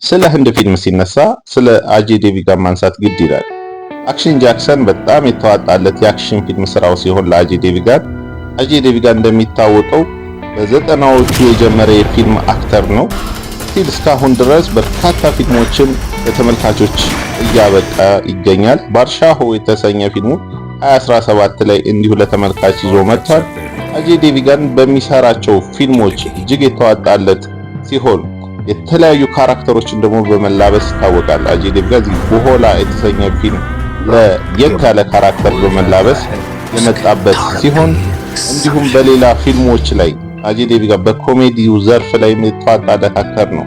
ስለ ህንድ ፊልም ሲነሳ ስለ አጄይ ዴቪጋን ማንሳት ግድ ይላል። አክሽን ጃክሰን በጣም የተዋጣለት የአክሽን ፊልም ስራው ሲሆን ለአጄይ ዴቪጋን እንደሚታወቀው በዘጠናዎቹ የጀመረ የፊልም አክተር ነው። ስቲል እስካሁን ድረስ በርካታ ፊልሞችን ለተመልካቾች እያበቃ ይገኛል። ባድሻሆ የተሰኘ ፊልሙ 2017 ላይ እንዲሁ ለተመልካች ይዞ መጥቷል። አጄይ ዴቪጋን በሚሰራቸው ፊልሞች እጅግ የተዋጣለት ሲሆን የተለያዩ ካራክተሮችን ደግሞ በመላበስ ይታወቃል። አጄይ ዴቪጋን ቦሆላ የተሰኘ ፊልም ለየት ያለ ካራክተር በመላበስ የመጣበት ሲሆን እንዲሁም በሌላ ፊልሞች ላይ አጄይ ዴቪጋን በኮሜዲው ዘርፍ ላይ የተዋጣለት አክተር ነው።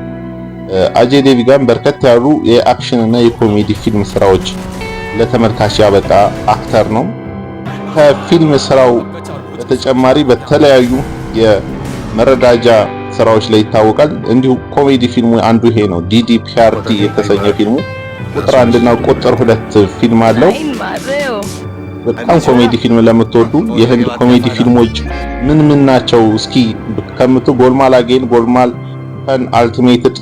አጄይ ዴቪጋን በርከት ያሉ የአክሽን እና የኮሜዲ ፊልም ስራዎች ለተመልካች ያበቃ አክተር ነው። ከፊልም ስራው በተጨማሪ በተለያዩ የመረዳጃ ስራዎች ላይ ይታወቃል። እንዲሁ ኮሜዲ ፊልሙ አንዱ ይሄ ነው። ዲዲፒአርዲ የተሰኘ ፊልሙ ቁጥር 1 እና ቁጥር 2 ፊልም አለው። በጣም ኮሜዲ ፊልም ለምትወዱ የህንድ ኮሜዲ ፊልሞች ምን ናቸው እስኪ ከምቱ ጎልማል አጌን፣ ጎልማል ፈን አልቲሜትድ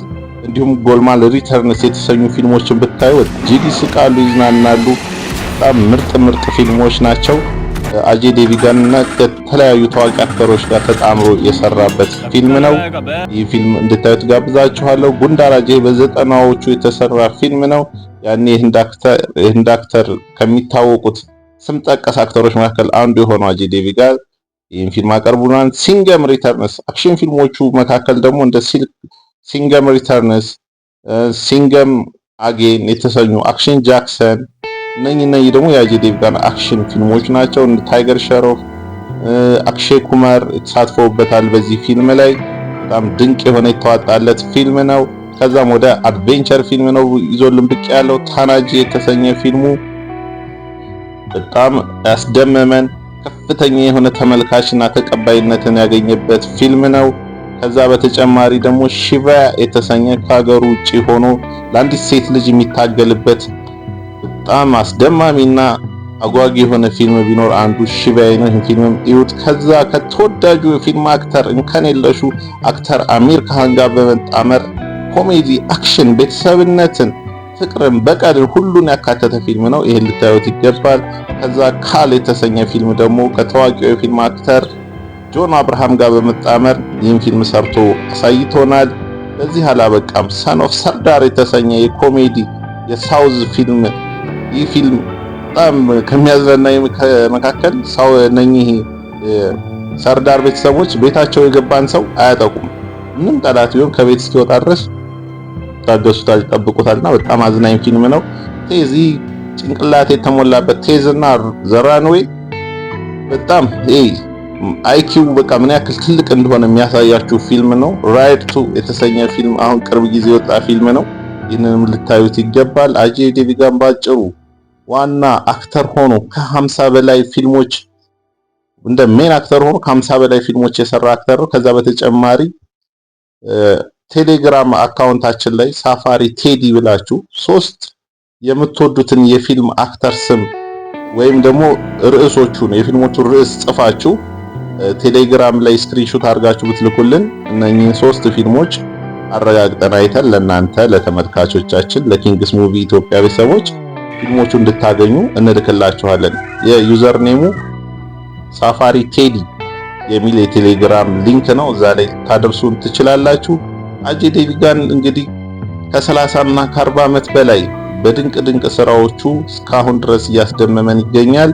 እንዲሁም ጎልማል ሪተርንስ የተሰኙ ፊልሞችን ብታዩ እጅግ ይስቃሉ፣ ይዝናናሉ። በጣም ምርጥ ፊልሞች ናቸው። አጄይ ዴቪጋን እና ከተለያዩ ታዋቂ አክተሮች ጋር ተጣምሮ የሰራበት ፊልም ነው። ይህ ፊልም እንድታዩት ጋብዛችኋለሁ። ጉንዳራጄ በዘጠናዎቹ የተሰራ ፊልም ነው። ያኔ የህንድ አክተር ከሚታወቁት ስም ጠቀስ አክተሮች መካከል አንዱ የሆነው አጄይ ዴቪጋን ይህን ፊልም አቀርቡናል። ሲንገም ሪተርንስ አክሽን ፊልሞቹ መካከል ደግሞ እንደ ሲንገም ሪተርንስ፣ ሲንገም አጌን የተሰኙ አክሽን ጃክሰን እነኚህ ደግሞ የአጄይ ዴቪጋን አክሽን ፊልሞች ናቸው። ታይገር ሸሮፍ፣ አክሼይ ኩማር ተሳትፈውበታል በዚህ ፊልም ላይ። በጣም ድንቅ የሆነ የተዋጣለት ፊልም ነው። ከዛም ወደ አድቬንቸር ፊልም ነው ይዞልን ብቅ ያለው። ታናጂ የተሰኘ ፊልሙ በጣም ያስደመመን ከፍተኛ የሆነ ተመልካችና ተቀባይነትን ያገኘበት ፊልም ነው። ከዛ በተጨማሪ ደግሞ ሺቫ የተሰኘ ከሀገሩ ውጪ ሆኖ ለአንዲት ሴት ልጅ የሚታገልበት በጣም አስደማሚና አጓጊ የሆነ ፊልም ቢኖር አንዱ ሺቫ ነው። ይህን ፊልም እዩት። ከዛ ከተወዳጁ የፊልም አክተር እንከን የለሹ አክተር አሚር ካን ጋር በመጣመር ኮሜዲ፣ አክሽን፣ ቤተሰብነትን፣ ፍቅርን፣ በቀልን ሁሉን ያካተተ ፊልም ነው። ይሄን ልታዩት ይገባል። ከዛ ካል የተሰኘ ፊልም ደግሞ ከታዋቂው የፊልም አክተር ጆን አብርሃም ጋር በመጣመር ይህን ፊልም ሰርቶ አሳይቶናል። በዚህ አላበቃም። ሰን ኦፍ ሰርዳር የተሰኘ የኮሜዲ የሳውዝ ፊልም። ይህ ፊልም በጣም ከሚያዝናናኝ መካከል እነኚህ ሰርዳር ቤተሰቦች ቤታቸው የገባን ሰው አያጠቁም። ምንም ጠላት ቢሆን ከቤት እስኪወጣ ድረስ ታገሱታል፣ ይጠብቁታልና በጣም አዝናኝ ፊልም ነው። ቴዚ ጭንቅላት የተሞላበት ቴዝና ዘራንዌይ በጣም አይኪው በቃ ምን ያክል ትልቅ እንደሆነ የሚያሳያችሁ ፊልም ነው። ራይድ ቱ የተሰኘ ፊልም አሁን ቅርብ ጊዜ የወጣ ፊልም ነው። ይህንንም ልታዩት ይገባል። አጄይ ዴቪጋን ባጭሩ ዋና አክተር ሆኖ ከ50 በላይ ፊልሞች እንደ ሜን አክተር ሆኖ ከ50 በላይ ፊልሞች የሰራ አክተር ነው። ከዛ በተጨማሪ ቴሌግራም አካውንታችን ላይ ሳፋሪ ቴዲ ብላችሁ 3 የምትወዱትን የፊልም አክተር ስም ወይም ደግሞ ርዕሶቹን የፊልሞቹን ርዕስ ጽፋችሁ ቴሌግራም ላይ ስክሪንሾት አድርጋችሁ ብትልኩልን እነኚህን 3 ፊልሞች አረጋግጠን አይተን ለናንተ ለተመልካቾቻችን ለኪንግስ ሙቪ ኢትዮጵያ ቤተሰቦች ፊልሞቹ እንድታገኙ እንልክላችኋለን። የዩዘር ኔሙ ሳፋሪ ቴዲ የሚል የቴሌግራም ሊንክ ነው። እዛ ላይ ታደርሱን ትችላላችሁ። አጄይ ዴቪጋን እንግዲህ ከ30 እና ከ40 ዓመት በላይ በድንቅ ስራዎቹ እስካሁን ድረስ እያስደመመን ይገኛል።